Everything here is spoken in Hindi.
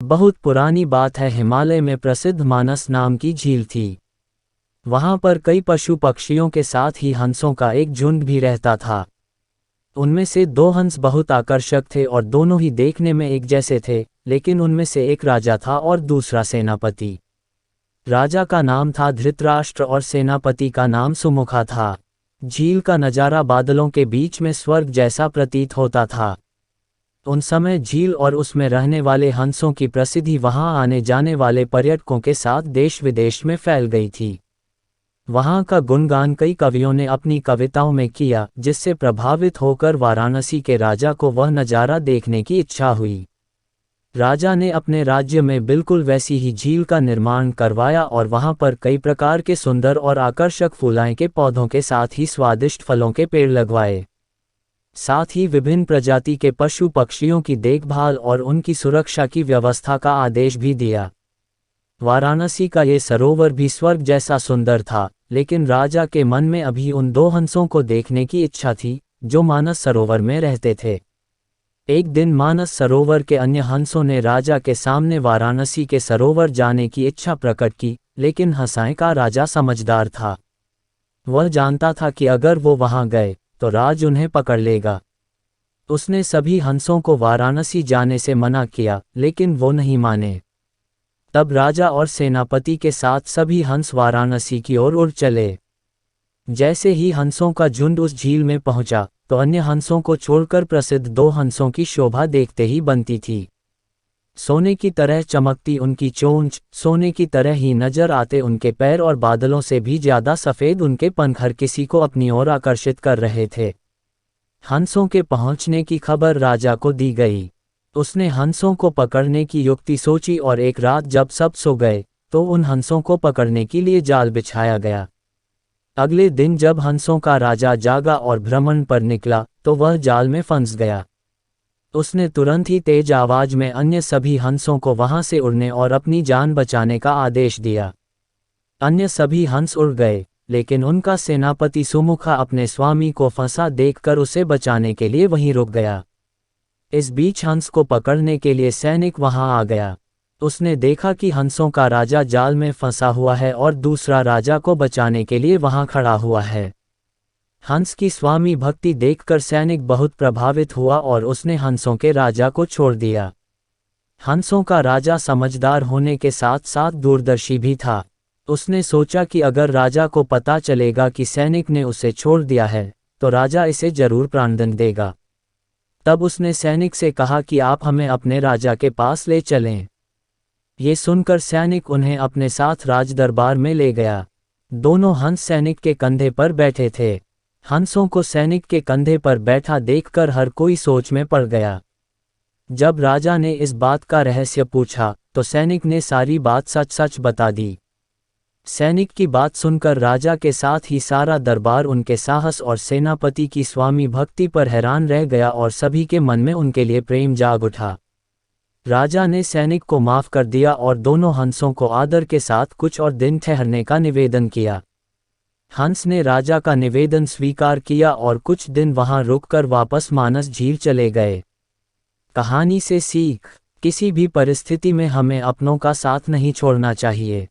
बहुत पुरानी बात है, हिमालय में प्रसिद्ध मानस नाम की झील थी। वहाँ पर कई पशु पक्षियों के साथ ही हंसों का एक झुंड भी रहता था। उनमें से 2 हंस बहुत आकर्षक थे और दोनों ही देखने में एक जैसे थे, लेकिन उनमें से एक राजा था और दूसरा सेनापति। राजा का नाम था धृतराष्ट्र और सेनापति का नाम सुमुखा था। झील का नज़ारा बादलों के बीच में स्वर्ग जैसा प्रतीत होता था। उन समय झील और उसमें रहने वाले हंसों की प्रसिद्धि वहां आने जाने वाले पर्यटकों के साथ देश विदेश में फैल गई थी। वहां का गुणगान कई कवियों ने अपनी कविताओं में किया, जिससे प्रभावित होकर वाराणसी के राजा को वह नज़ारा देखने की इच्छा हुई। राजा ने अपने राज्य में बिल्कुल वैसी ही झील का निर्माण करवाया और वहां पर कई प्रकार के सुंदर और आकर्षक फूलाए के पौधों के साथ ही स्वादिष्ट फलों के पेड़ लगवाए। साथ ही विभिन्न प्रजाति के पशु पक्षियों की देखभाल और उनकी सुरक्षा की व्यवस्था का आदेश भी दिया। वाराणसी का ये सरोवर भी स्वर्ग जैसा सुंदर था, लेकिन राजा के मन में अभी उन 2 हंसों को देखने की इच्छा थी, जो मानस सरोवर में रहते थे। एक दिन मानस सरोवर के अन्य हंसों ने राजा के सामने वाराणसी के सरोवर जाने की इच्छा प्रकट की, लेकिन हंसाए का राजा समझदार था। वह जानता था कि अगर वो वहां गए तो राज उन्हें पकड़ लेगा। उसने सभी हंसों को वाराणसी जाने से मना किया, लेकिन वो नहीं माने। तब राजा और सेनापति के साथ सभी हंस वाराणसी की ओर उड़ चले। जैसे ही हंसों का झुंड उस झील में पहुंचा, तो अन्य हंसों को छोड़कर प्रसिद्ध 2 हंसों की शोभा देखते ही बनती थी। सोने की तरह चमकती उनकी चोंच, सोने की तरह ही नजर आते उनके पैर और बादलों से भी ज्यादा सफेद उनके पंख हर किसी को अपनी ओर आकर्षित कर रहे थे। हंसों के पहुंचने की खबर राजा को दी गई। उसने हंसों को पकड़ने की युक्ति सोची और एक रात जब सब सो गए, तो उन हंसों को पकड़ने के लिए जाल बिछाया गया। अगले दिन जब हंसों का राजा जागा और भ्रमण पर निकला, तो वह जाल में फंस गया। उसने तुरंत ही तेज आवाज में अन्य सभी हंसों को वहां से उड़ने और अपनी जान बचाने का आदेश दिया। अन्य सभी हंस उड़ गए, लेकिन उनका सेनापति सुमुखा अपने स्वामी को फंसा देखकर उसे बचाने के लिए वहीं रुक गया। इस बीच हंस को पकड़ने के लिए सैनिक वहां आ गया। उसने देखा कि हंसों का राजा जाल में फंसा हुआ है और दूसरा राजा को बचाने के लिए वहां खड़ा हुआ है। हंस की स्वामी भक्ति देखकर सैनिक बहुत प्रभावित हुआ और उसने हंसों के राजा को छोड़ दिया। हंसों का राजा समझदार होने के साथ साथ दूरदर्शी भी था। उसने सोचा कि अगर राजा को पता चलेगा कि सैनिक ने उसे छोड़ दिया है, तो राजा इसे जरूर प्राणदंड देगा। तब उसने सैनिक से कहा कि आप हमें अपने राजा के पास ले चलें। ये सुनकर सैनिक उन्हें अपने साथ राजदरबार में ले गया। दोनों हंस सैनिक के कंधे पर बैठे थे। हंसों को सैनिक के कंधे पर बैठा देखकर हर कोई सोच में पड़ गया। जब राजा ने इस बात का रहस्य पूछा, तो सैनिक ने सारी बात सच सच बता दी। सैनिक की बात सुनकर राजा के साथ ही सारा दरबार उनके साहस और सेनापति की स्वामी भक्ति पर हैरान रह गया और सभी के मन में उनके लिए प्रेम जाग उठा। राजा ने सैनिक को माफ कर दिया और दोनों हंसों को आदर के साथ कुछ और दिन ठहरने का निवेदन किया। हंस ने राजा का निवेदन स्वीकार किया और कुछ दिन वहां रुककर वापस मानस झील चले गए। कहानी से सीख: किसी भी परिस्थिति में हमें अपनों का साथ नहीं छोड़ना चाहिए।